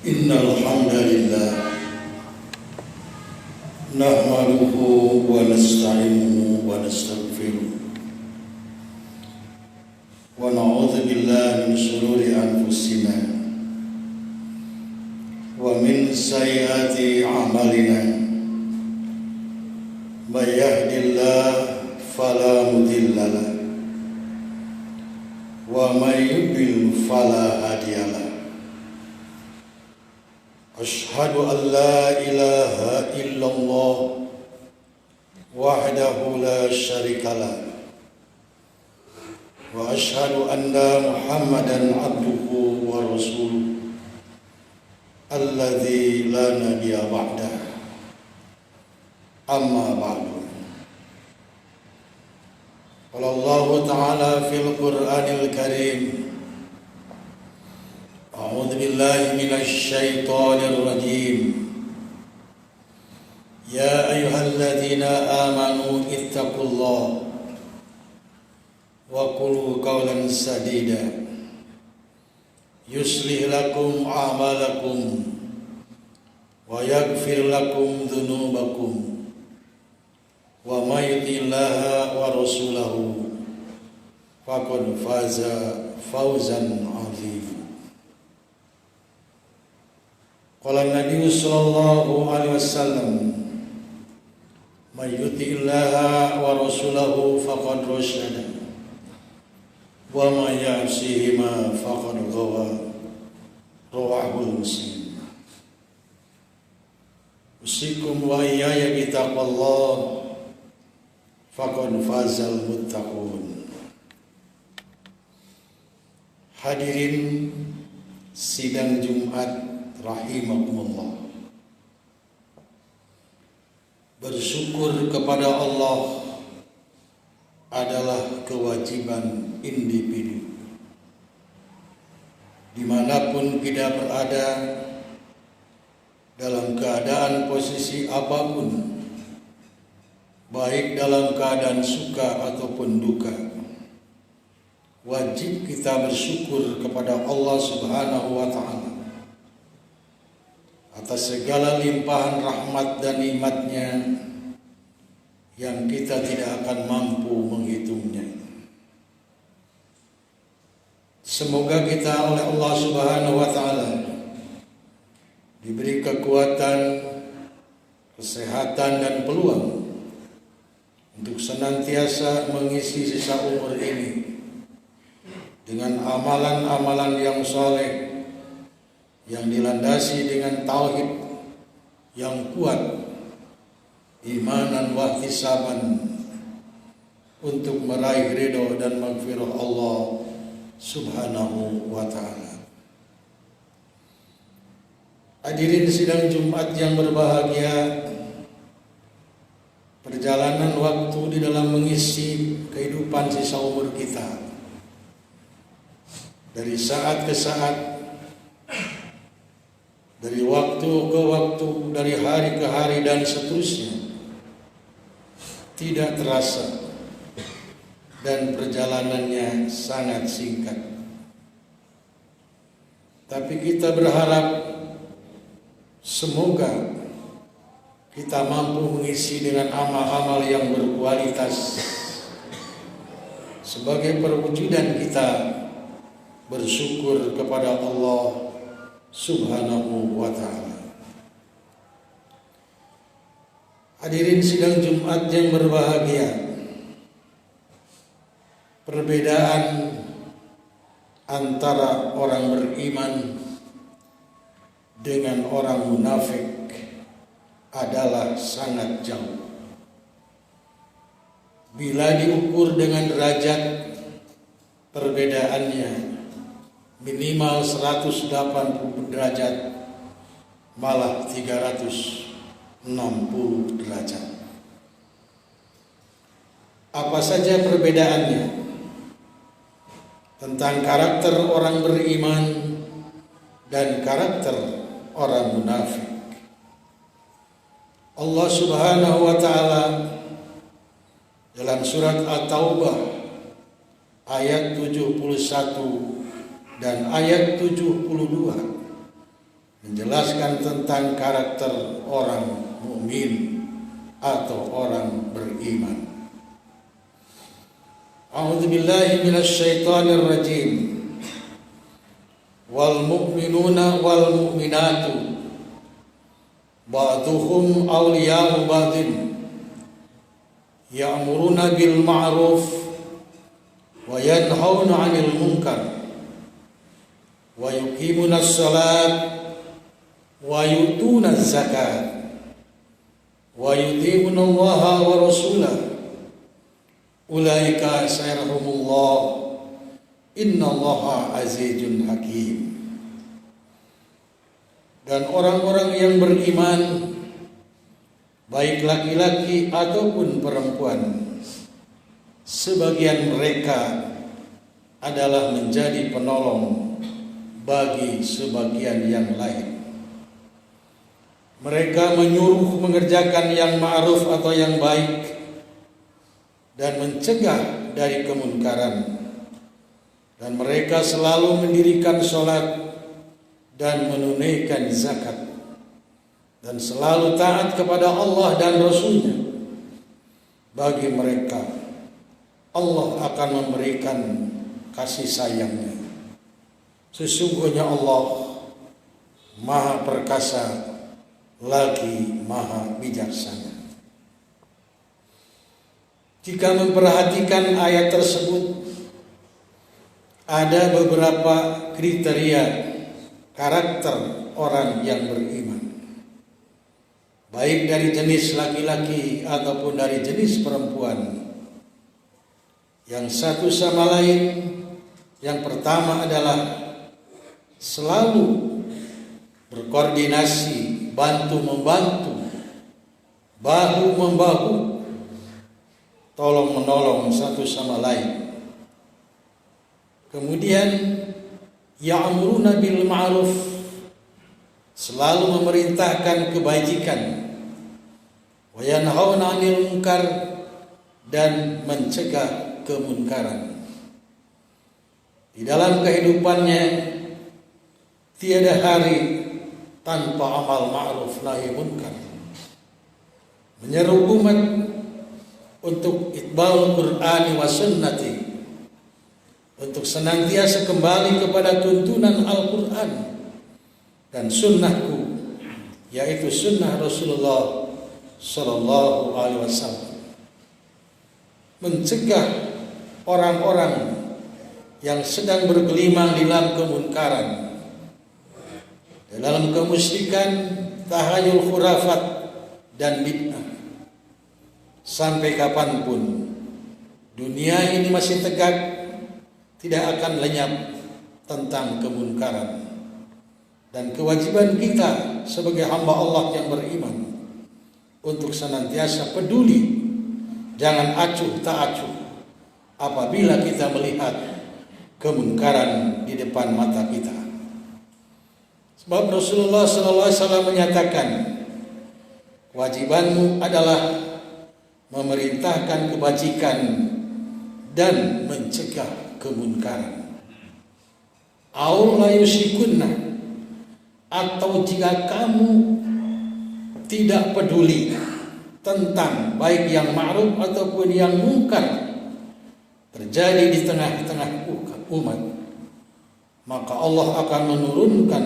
Innal hamdalillah nahmaduhu wa nasta'inuhu wa nastaghfiruh wa na'udzu billahi min shururi anfusina wa min sayyiati a'malina may yahdihillahu fala mudilla lahu wa may yudlil fala hadiya lahu. Ashhadu an la ilaha illallah wahdahu la syarika lah wa ashhadu anna Muhammadan abduhu wa rasuluh alladzi la nabiyya ba'dah. Amma ba'du. Qala Allah Ta'ala fil Qur'anil Karim, A'udzu billahi minasy syaithanir rajim. Ya ayyuhalladzina amanu ittaqullaha wa qulu qawlan sadida yuslih lakum a'malakum wa yaghfir lakum dzunubakum wa may yuti'illaha wa rasulahu faqad faza fawzan 'azima. Qala Nabi sallallahu alaihi wasallam, may yuti'illaha wa rasulahu faqad rasyada wa may ya'sihima faqad ghawa. Rawahu Muslim. Usikum wa iyaya bitaqwallah faqad fazal muttaqun. Hadirin sidang Jumat rahimakumullah. Bersyukur kepada Allah adalah kewajiban individu. Dimanapun kita berada, dalam keadaan posisi apapun, baik dalam keadaan suka ataupun duka, wajib kita bersyukur kepada Allah Subhanahu wa Ta'ala atas segala limpahan rahmat dan nikmat-Nya yang kita tidak akan mampu menghitungnya. Semoga kita oleh Allah Subhanahu wa Ta'ala diberi kekuatan, kesehatan dan peluang untuk senantiasa mengisi sisa umur ini dengan amalan-amalan yang saleh, yang dilandasi dengan tauhid yang kuat, imanan wa ihtisaban, untuk meraih ridho dan maghfirah Allah Subhanahu wa Ta'ala. Hadirin sidang Jumat yang berbahagia, perjalanan waktu di dalam mengisi kehidupan sisa umur kita, dari saat ke saat, dari waktu ke waktu, dari hari ke hari dan seterusnya, tidak terasa dan perjalanannya sangat singkat. Tapi kita berharap semoga kita mampu mengisi dengan amal-amal yang berkualitas sebagai perwujudan kita bersyukur kepada Allah Subhanahu wa Ta'ala. Hadirin sidang Jumat yang berbahagia, perbedaan antara orang beriman dengan orang munafik adalah sangat jauh. Bila diukur dengan derajat, perbedaannya minimal 180 derajat, malah 360 derajat. Apa saja perbedaannya? Tentang karakter orang beriman dan karakter orang munafik. Allah Subhanahu wa Ta'ala dalam surat At-Taubah ayat 71 dan ayat 72 menjelaskan tentang karakter orang mukmin atau orang beriman. A'udzu billahi minasy syaithanir rajim. Wal mu'minuna wal mu'minatu ba'duhum awliya'u ba'din ya'muruna bil ma'ruf wa yanhauna 'anil munkar wa yuqimuna as-salat wa yutuna az-zakat wa yuti'una Allaha wa rasulahu ulaika sayarhamullah innallaha azizun hakim. Dan orang-orang yang beriman, baik laki-laki ataupun perempuan, sebagian mereka adalah menjadi penolong bagi sebagian yang lain. Mereka menyuruh mengerjakan yang ma'ruf atau yang baik dan mencegah dari kemunkaran. Dan mereka selalu mendirikan sholat dan menunaikan zakat, dan selalu taat kepada Allah dan Rasul-Nya. Bagi mereka Allah akan memberikan kasih sayang-Nya. Sesungguhnya Allah Maha Perkasa lagi Maha Bijaksana. Jika memperhatikan ayat tersebut, ada beberapa kriteria karakter orang yang beriman, baik dari jenis laki-laki ataupun dari jenis perempuan, yang satu sama lain. Yang pertama adalah selalu berkoordinasi, bantu-membantu, bahu-membahu, tolong-menolong satu sama lain. Kemudian ya'muruna bil ma'ruf, selalu memerintahkan kebajikan, wa yanhauna 'anil munkar, dan mencegah kemunkaran. Di dalam kehidupannya tiada hari tanpa amal ma'ruf nahi munkar. Menyeru umat untuk itba'ul Qur'ani wa sunnati, untuk senantiasa kembali kepada tuntunan Al-Quran dan sunnahku, yaitu sunnah Rasulullah Sallallahu Alaihi Wasallam. Mencegah orang-orang yang sedang bergelimang di dalam kemunkaran, dalam kemusyrikan, tahayul khurafat, dan bid'ah. Sampai kapanpun dunia ini masih tegak, tidak akan lenyap tentang kemunkaran. Dan kewajiban kita sebagai hamba Allah yang beriman untuk senantiasa peduli, jangan acuh tak acuh apabila kita melihat kemunkaran di depan mata kita. Sebab Rasulullah SAW menyatakan, kewajibanmu adalah memerintahkan kebajikan dan mencegah kemunkaran. Aw la yusyikunna, atau jika kamu tidak peduli tentang baik yang ma'ruf ataupun yang munkar terjadi di tengah-tengah umat, maka Allah akan menurunkan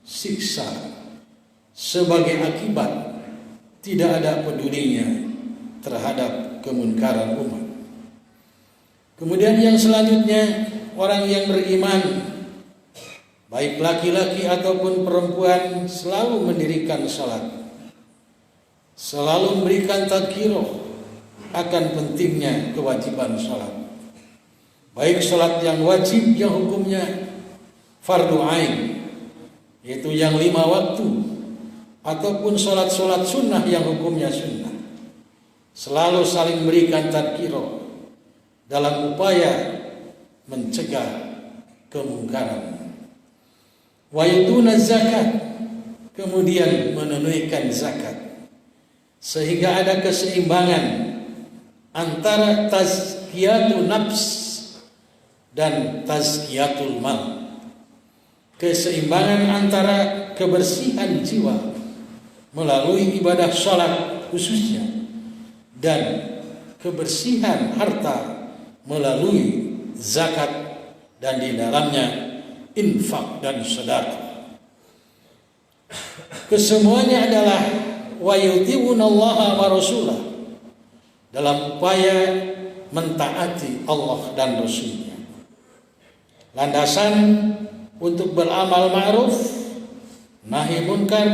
siksa sebagai akibat tidak ada pedulinya terhadap kemunkaran umat. Kemudian yang selanjutnya, orang yang beriman, baik laki-laki ataupun perempuan, selalu mendirikan salat, selalu memberikan tadzkirah akan pentingnya kewajiban salat, baik salat yang wajib yang hukumnya fardu ain, yaitu yang 5 waktu, ataupun salat-salat sunnah yang hukumnya sunnah. Selalu saling memberikan tadzkirah dalam upaya mencegah kemungkaran. Wa yutuna zakat, kemudian menunaikan zakat, sehingga ada keseimbangan antara tazkiyatun nafs dan tazkiyatul mal. keseimbangan antara kebersihan jiwa melalui ibadah sholat khususnya dan kebersihan harta melalui zakat dan di dalamnya infak dan sedekah. Kesemuanya adalah wa yuti'unallaha wa rasulah, dalam upaya mentaati Allah dan Rasulnya. Landasan untuk beramal ma'ruf, nahi munkar,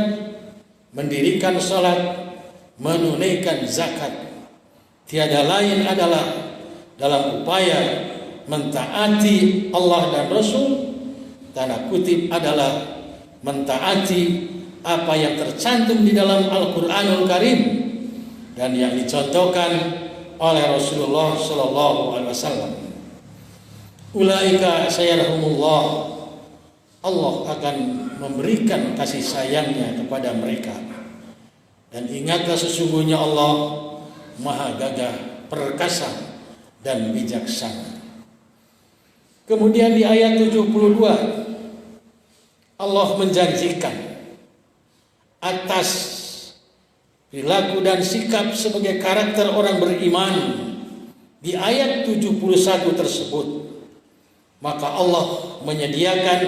mendirikan salat, menunaikan zakat, tiada lain adalah dalam upaya mentaati Allah dan Rasul, tanda kutip adalah mentaati apa yang tercantum di dalam Al-Qur'anul Karim dan yang dicontohkan oleh Rasulullah sallallahu alaihi wasallam. Ulaika sayarhumullah, Allah akan memberikan kasih sayangnya kepada mereka. Dan ingatlah sesungguhnya Allah maha gagah, perkasa dan bijaksana. Kemudian di ayat 72 Allah menjanjikan atas perilaku dan sikap sebagai karakter orang beriman di ayat 71 tersebut. Maka Allah menyediakan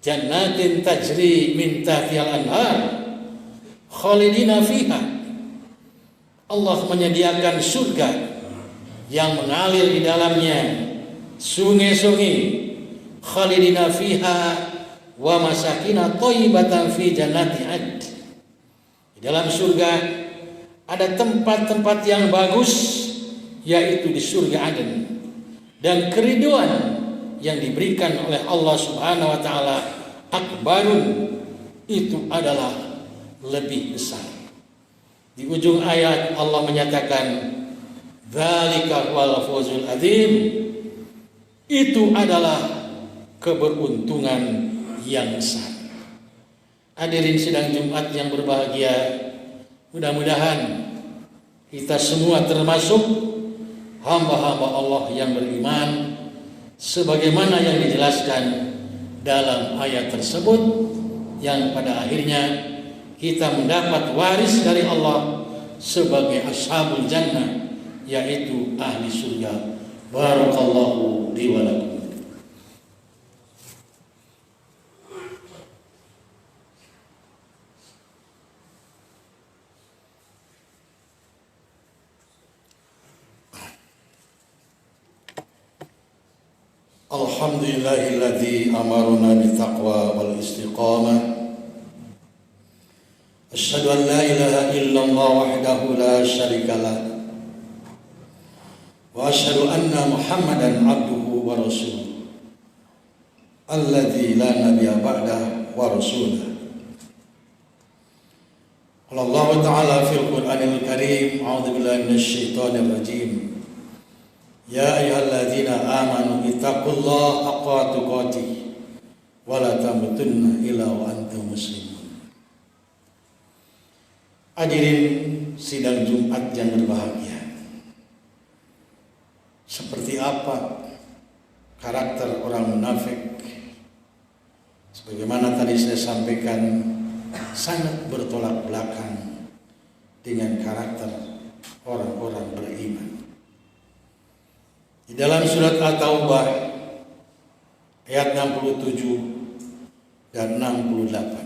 jannatin tajri min tahtihal anhar khalidina fiha. Allah menyediakan surga yang mengalir di dalamnya sungai-sungai khalidina fiha wa masakina thayyibatan fi jannati ad. Di dalam surga ada tempat-tempat yang bagus, yaitu di surga Aden, dan keriduan yang diberikan oleh Allah Subhanahu wa taala akbarun, itu adalah lebih besar. Di ujung ayat Allah menyatakan dzalika wal fawzul adzim, itu adalah keberuntungan yang besar. Hadirin sidang Jumat yang berbahagia, mudah-mudahan kita semua termasuk hamba-hamba Allah yang beriman sebagaimana yang dijelaskan dalam ayat tersebut, yang pada akhirnya kita mendapat waris dari Allah sebagai ashabul jannah, yaitu ahli surga. Barakallahu li wa lakum. Alhamdulillahilladzi amarna bitaqwa wal istiqamah. Asyhadu an la ilaha illallah wahdahu la syarikalah. Wa asyhadu anna Muhammadan abduhu wa rasuluh. Alladzi la nabiyya ba'da wa rasuluh. Allah Ta'ala fil Qur'anil Karim, a'udzu billahi minasy syaithanir rajim. Ya ayyuhalladzina amanu ittaqullaha haqqa tuqatih wa la tamutunna illa wa antum muslimun. Hadirin sidang Jumat yang berbahagia, seperti apa karakter orang munafik? Sebagaimana tadi saya sampaikan, sangat bertolak belakang dengan karakter orang-orang beriman. Di dalam surat At-Taubah ayat 67 dan 68,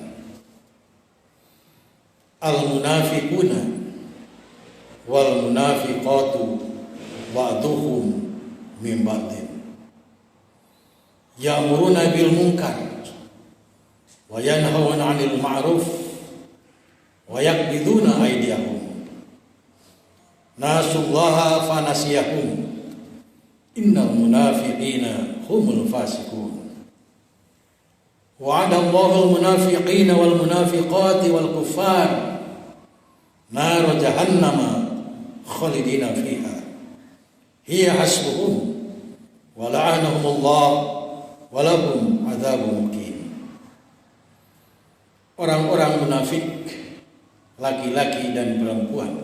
al-munafiquna wal munafiqatu ba'duhum min ba'din ya'muruna bil munkar wa yanhauna 'anil ma'ruf wa yaqbiduna aydiyahum nasullaha fanasiyahum innal munafiqina humul fasiqun. Wa'adallahu al-munafiqina wal munafiqati wal kuffar nar jahannama khalidina fiha hiya hasbuhum wa la'anahumullah wa lahum adzabun muqim. Orang-orang munafik, laki-laki dan perempuan,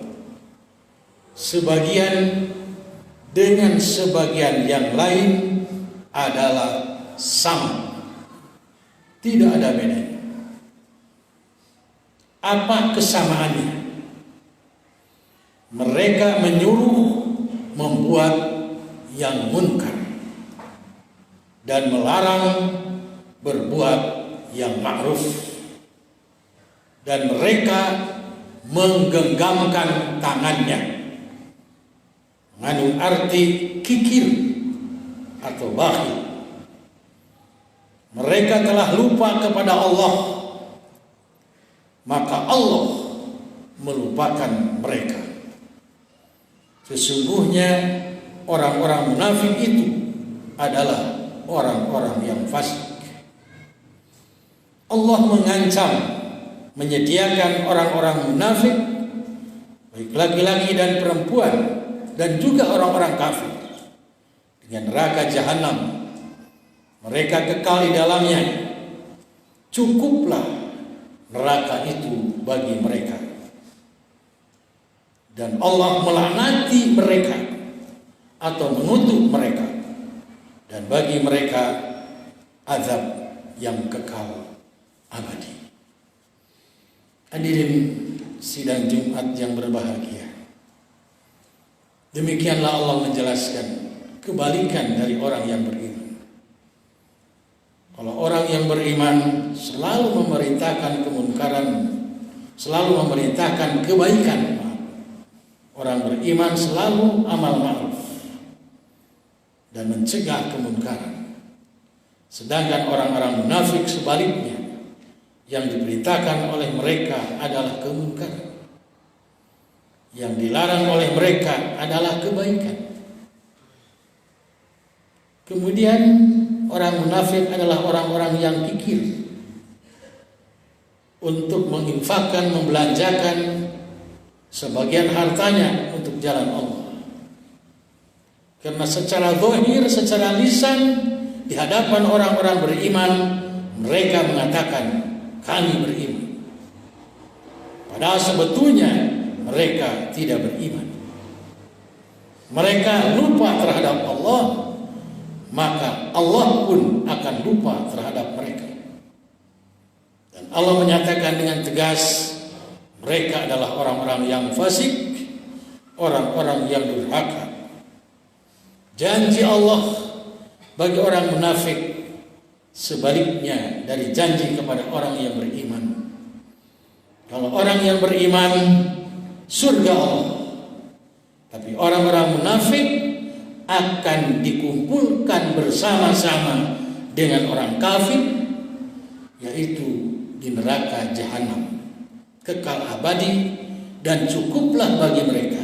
sebagian dengan sebagian yang lain adalah sama. Tidak ada bedanya. Apa kesamaannya? Mereka menyuruh membuat yang munkar dan melarang berbuat yang ma'ruf, dan mereka menggenggamkan tangannya, mengandung arti kikir atau bakhil. Mereka telah lupa kepada Allah, maka Allah melupakan mereka. Sesungguhnya orang-orang munafik itu adalah orang-orang yang fasik. Allah mengancam menyediakan orang-orang munafik, baik laki-laki dan perempuan, dan juga orang-orang kafir, dengan neraka jahanam. Mereka kekal di dalamnya. Cukuplah neraka itu bagi mereka. Dan Allah melaknati mereka atau mengutuk mereka, dan bagi mereka azab yang kekal abadi. Hadirin sidang Jumat yang berbahagia, demikianlah Allah menjelaskan kebalikan dari orang yang beriman. Kalau orang yang beriman selalu memerintahkan kemunkaran, selalu memerintahkan kebaikan. Orang beriman selalu amal ma'ruf dan mencegah kemunkaran. Sedangkan orang-orang munafik sebaliknya, yang diberitakan oleh mereka adalah kemunkaran, yang dilarang oleh mereka adalah kebaikan. Kemudian orang munafik adalah orang-orang yang kikir untuk menginfakkan, membelanjakan sebagian hartanya untuk jalan Allah. Karena secara zahir, secara lisan, di hadapan orang-orang beriman, mereka mengatakan kami beriman, padahal sebetulnya mereka tidak beriman. Mereka lupa terhadap Allah, maka Allah pun akan lupa terhadap mereka. Dan Allah menyatakan dengan tegas, mereka adalah orang-orang yang fasik, orang-orang yang durhaka. Janji Allah bagi orang munafik sebaliknya dari janji kepada orang yang beriman. Kalau orang yang beriman, surga Allah. Tapi orang-orang munafik akan dikumpulkan bersama-sama dengan orang kafir, yaitu di neraka jahanam, kekal abadi, dan cukuplah bagi mereka.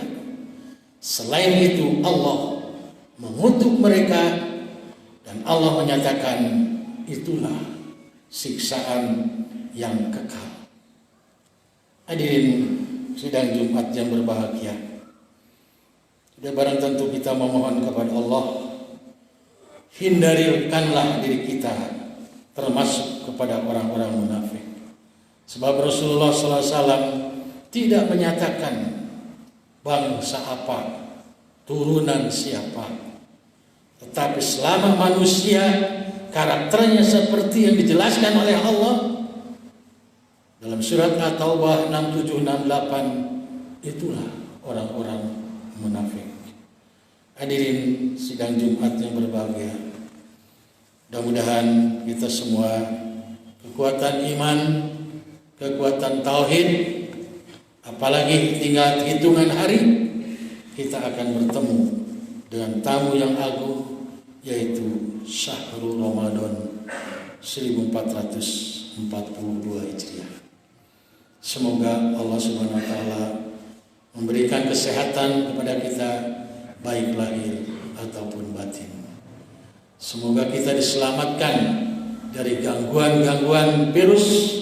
Selain itu Allah mengutuk mereka, dan Allah menyatakan itulah siksaan yang kekal. Hadirin sidang Jumat yang berbahagia, sudah barang tentu kita memohon kepada Allah, hindarikanlah diri kita termasuk kepada orang-orang munafik. Sebab Rasulullah SAW tidak menyatakan bangsa apa, turunan siapa, tetapi selama manusia karakternya seperti yang dijelaskan oleh Allah dalam surat At-Taubah 6768, itulah orang-orang munafik. Hadirin sidang Jumat yang berbahagia, mudah-mudahan kita semua kekuatan iman, kekuatan tauhid, apalagi tinggal hitungan hari kita akan bertemu dengan tamu yang agung, yaitu Syahrul Ramadan 1442 Hijriah. Semoga Allah Subhanahu wa taala memberikan kesehatan kepada kita, baik lahir ataupun batin. Semoga kita diselamatkan dari gangguan-gangguan virus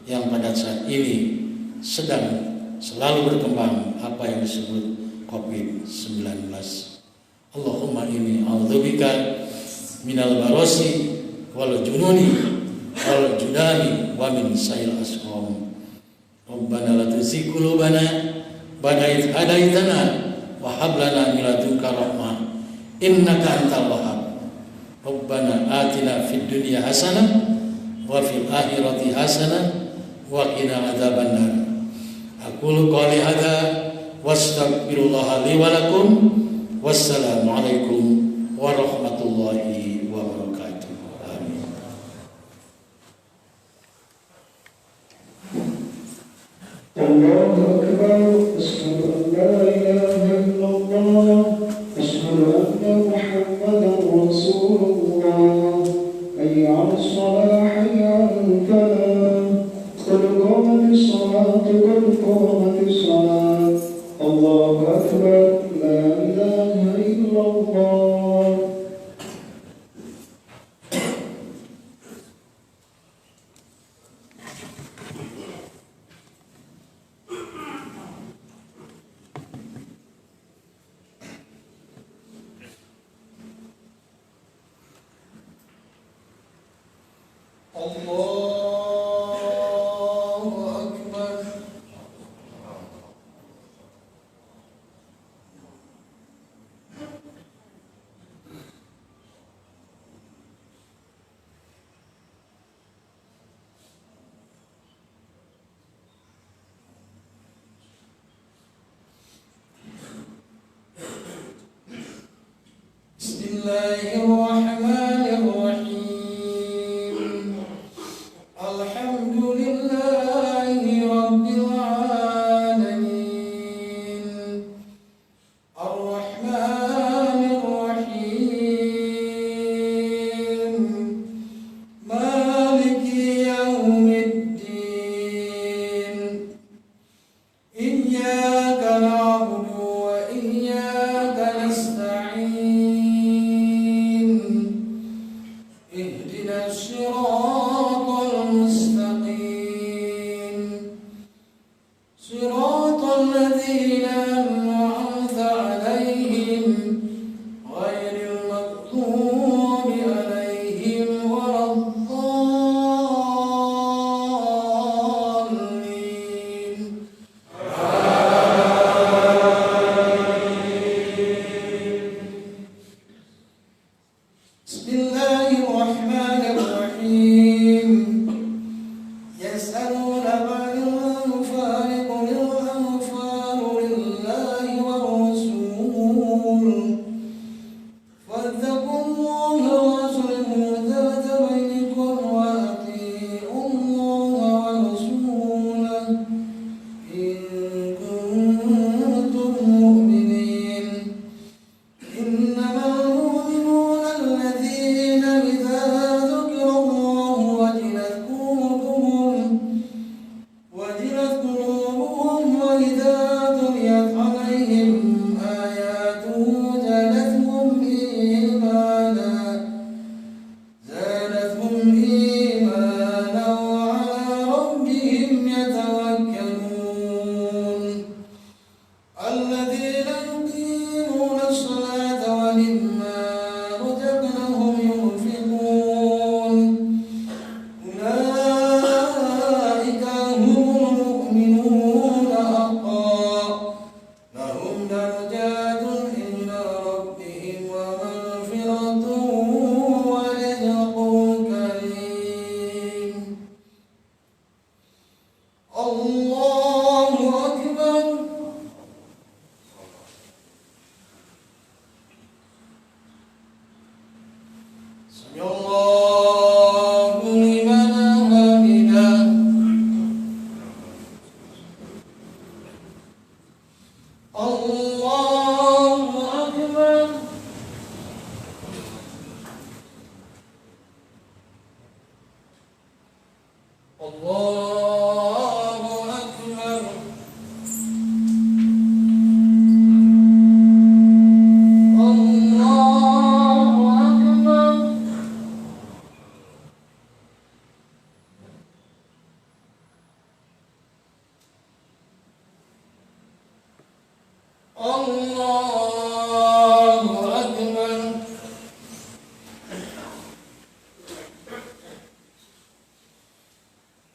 yang pada saat ini sedang selalu berkembang, apa yang disebut COVID-19. Allahumma inni a'udzubika minal barasi wal jununi wal judami wa min sayil asqam. Rabbana la tuzigh qulubana ba'da idh hadaitana wa hab lana min ladunka rahmah innaka antal wahhab. Rabbana atina fid dunya hasanah wa fil akhirati hasanah wa qina adzabannar. Aqulu qouli hadza wastaghfirullaha li wa lakum. Wassalamu alaikum warahmatullahi wabarakatuh. Amin. Allahu akbar. Asyhadu an la ilaha illallah. Asyhadu anna Muhammadar Rasulullah. Hayya 'alas shalah, hayya 'alal falah. Qad qamatis shalah, qad qamatis shalah. Allahu akbar. La ilaha illallah. Allahu akbar. Bismillahirrahmanirrahim. Alhamdulillahi rabbil alamin. Ar-Rahmanir Rahim. Maliki yaumiddin. Iyyaka na'budu wa iyyaka nasta'in. Ihdinas siratal mustaqim. Siratal ladzina an'amta 'alaihim ghairil maghdubi 'alaihim waladdallin. Bismillahirrahmanirrahim. Yas'alunaka 'anil anfal, qulil anfalu lillahi war rasul. Fattaqullaha wa aslihu dhata bainakum wa ati'ullaha wa rasulahu in kuntum mu'minin. Innamal mu'minuna alladhina idza dzukira Allahu wajilat qulubuhum wa idza tuliyat 'alaihim ayatuhu zadatuhum imana wa 'ala rabbihim yatawakkalun. الذين يقيمون الصلاة ومما رزقناهم ينفقون أولئك هم المؤمنون حقا لهم درجات عند ربهم ومغفرة ورزق كريم. الله أكبر. Sami Allahu liman hamidah. Allahu akbar. Allahu akbar. Allahu akbar. Allahu akbar.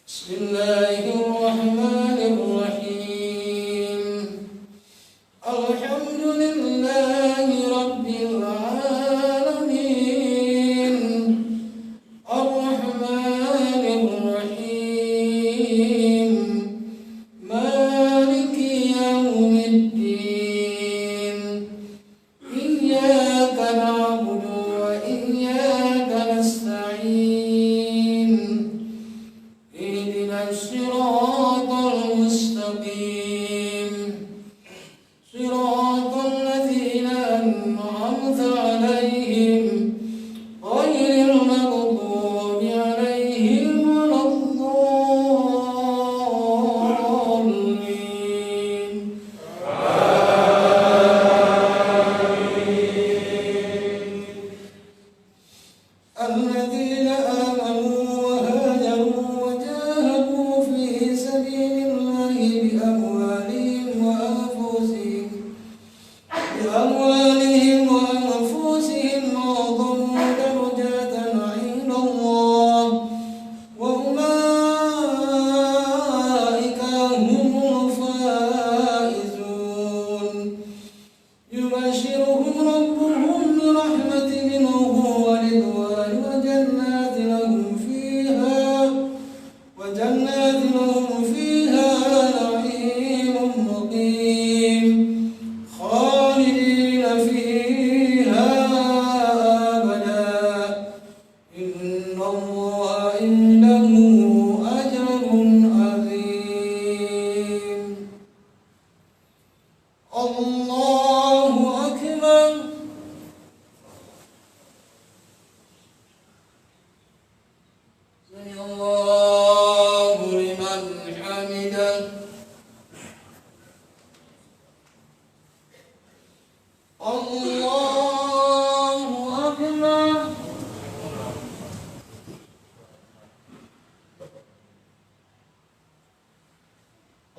Bismillahirrahmanirrahim. Alhamdulillahi rabbil alamin. Ar-Rahmanir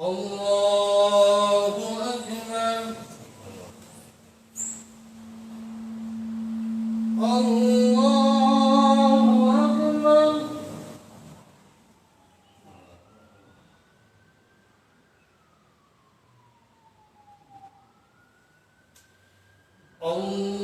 الله أكبر الله أكبر الله